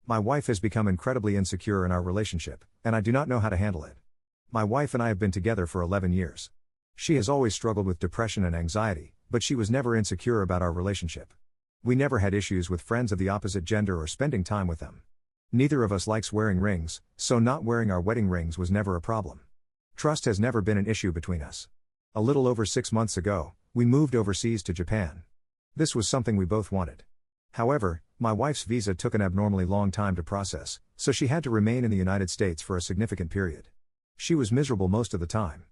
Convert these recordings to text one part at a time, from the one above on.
My wife has become incredibly insecure in our relationship, and I do not know how to handle it. My wife and I have been together for 11 years. She has always struggled with depression and anxiety, but she was never insecure about our relationship. We never had issues with friends of the opposite gender or spending time with them. Neither of us likes wearing rings, so not wearing our wedding rings was never a problem. Trust has never been an issue between us. A little over 6 months ago, we moved overseas to Japan. This was something we both wanted. However, my wife's visa took an abnormally long time to process, so she had to remain in the United States for a significant period. She was miserable most of the time.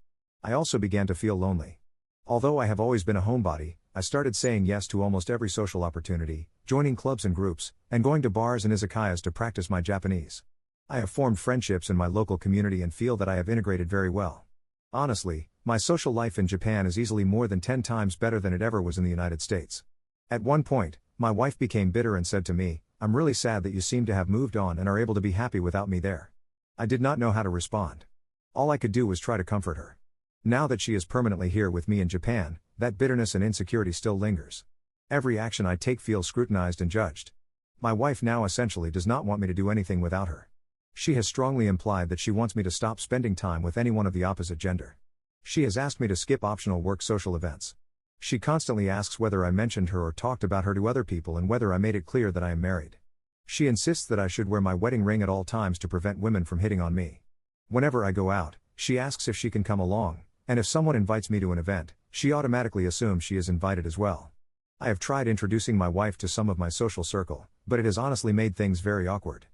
I also began to feel lonely. Although I have always been a homebody, I started saying yes to almost every social opportunity, joining clubs and groups, and going to bars and izakayas to practice my Japanese. I have formed friendships in my local community and feel that I have integrated very well. Honestly, my social life in Japan is easily more than 10 times better than it ever was in the United States. At one point, my wife became bitter and said to me, "I'm really sad that you seem to have moved on and are able to be happy without me there." I did not know how to respond. All I could do was try to comfort her. Now that she is permanently here with me in Japan, that bitterness and insecurity still lingers. Every action I take feels scrutinized and judged. My wife now essentially does not want me to do anything without her. She has strongly implied that she wants me to stop spending time with anyone of the opposite gender. She has asked me to skip optional work social events. She constantly asks whether I mentioned her or talked about her to other people and whether I made it clear that I am married. She insists that I should wear my wedding ring at all times to prevent women from hitting on me. Whenever I go out, she asks if she can come along, and if someone invites me to an event, she automatically assumes she is invited as well. I have tried introducing my wife to some of my social circle, but it has honestly made things very awkward.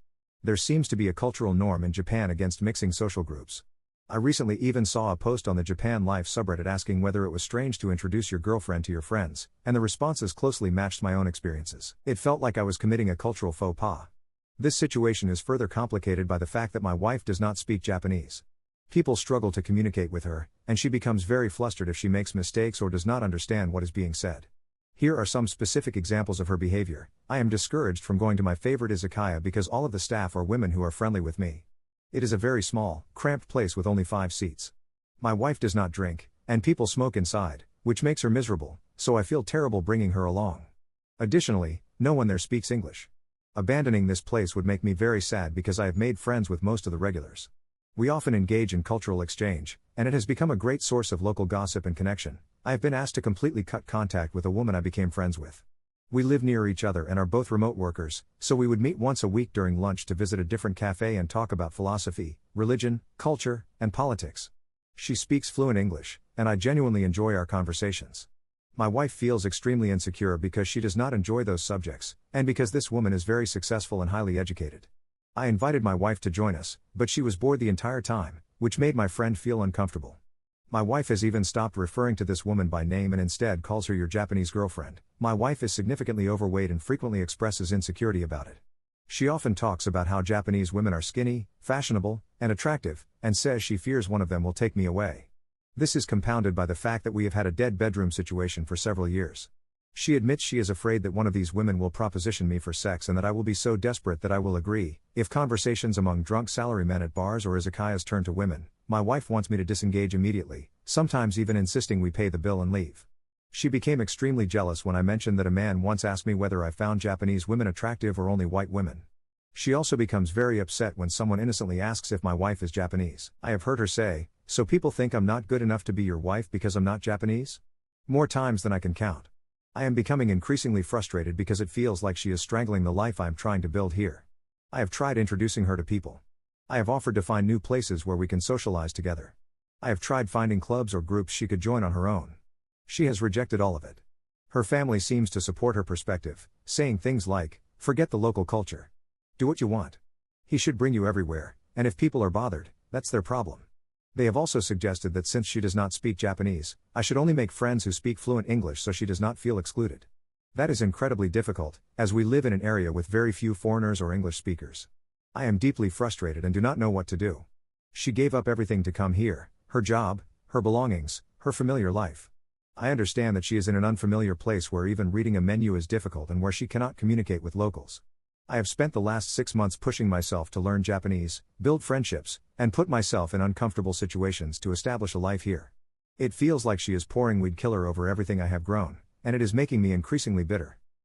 There seems to be a cultural norm in Japan against mixing social groups. I recently even saw a post on the Japan Life subreddit asking whether it was strange to introduce your girlfriend to your friends, and the responses closely matched my own experiences. It felt like I was committing a cultural faux pas. This situation is further complicated by the fact that my wife does not speak Japanese. People struggle to communicate with her, and she becomes very flustered if she makes mistakes or does not understand what is being said. Here are some specific examples of her behavior. I am discouraged from going to my favorite izakaya because all of the staff are women who are friendly with me. It is a very small, cramped place with only 5 seats. My wife does not drink, and people smoke inside, which makes her miserable, so I feel terrible bringing her along. Additionally, no one there speaks English. Abandoning this place would make me very sad because I have made friends with most of the regulars. We often engage in cultural exchange, and it has become a great source of local gossip and connection. I have been asked to completely cut contact with a woman I became friends with. We live near each other and are both remote workers, so we would meet once a week during lunch to visit a different cafe and talk about philosophy, religion, culture, and politics. She speaks fluent English, and I genuinely enjoy our conversations. My wife feels extremely insecure because she does not enjoy those subjects, and because this woman is very successful and highly educated. I invited my wife to join us, but she was bored the entire time, which made my friend feel uncomfortable. My wife has even stopped referring to this woman by name and instead calls her your Japanese girlfriend. My wife is significantly overweight and frequently expresses insecurity about it. She often talks about how Japanese women are skinny, fashionable, and attractive, and says she fears one of them will take me away. This is compounded by the fact that we have had a dead bedroom situation for several years. She admits she is afraid that one of these women will proposition me for sex and that I will be so desperate that I will agree. If conversations among drunk salarymen at bars or izakayas turn to women, my wife wants me to disengage immediately, sometimes even insisting we pay the bill and leave. She became extremely jealous when I mentioned that a man once asked me whether I found Japanese women attractive or only white women. She also becomes very upset when someone innocently asks if my wife is Japanese. I have heard her say, "So people think I'm not good enough to be your wife because I'm not Japanese?" More times than I can count. I am becoming increasingly frustrated because it feels like she is strangling the life I am trying to build here. I have tried introducing her to people. I have offered to find new places where we can socialize together. I have tried finding clubs or groups she could join on her own. She has rejected all of it. Her family seems to support her perspective, saying things like, "Forget the local culture. Do what you want. He should bring you everywhere, and if people are bothered, that's their problem." They have also suggested that since she does not speak Japanese, I should only make friends who speak fluent English so she does not feel excluded. That is incredibly difficult, as we live in an area with very few foreigners or English speakers. I am deeply frustrated and do not know what to do. She gave up everything to come here, her job, her belongings, her familiar life. I understand that she is in an unfamiliar place where even reading a menu is difficult and where she cannot communicate with locals. I have spent the last 6 months pushing myself to learn Japanese, build friendships, and put myself in uncomfortable situations to establish a life here. It feels like she is pouring weed killer over everything I have grown, and it is making me increasingly bitter.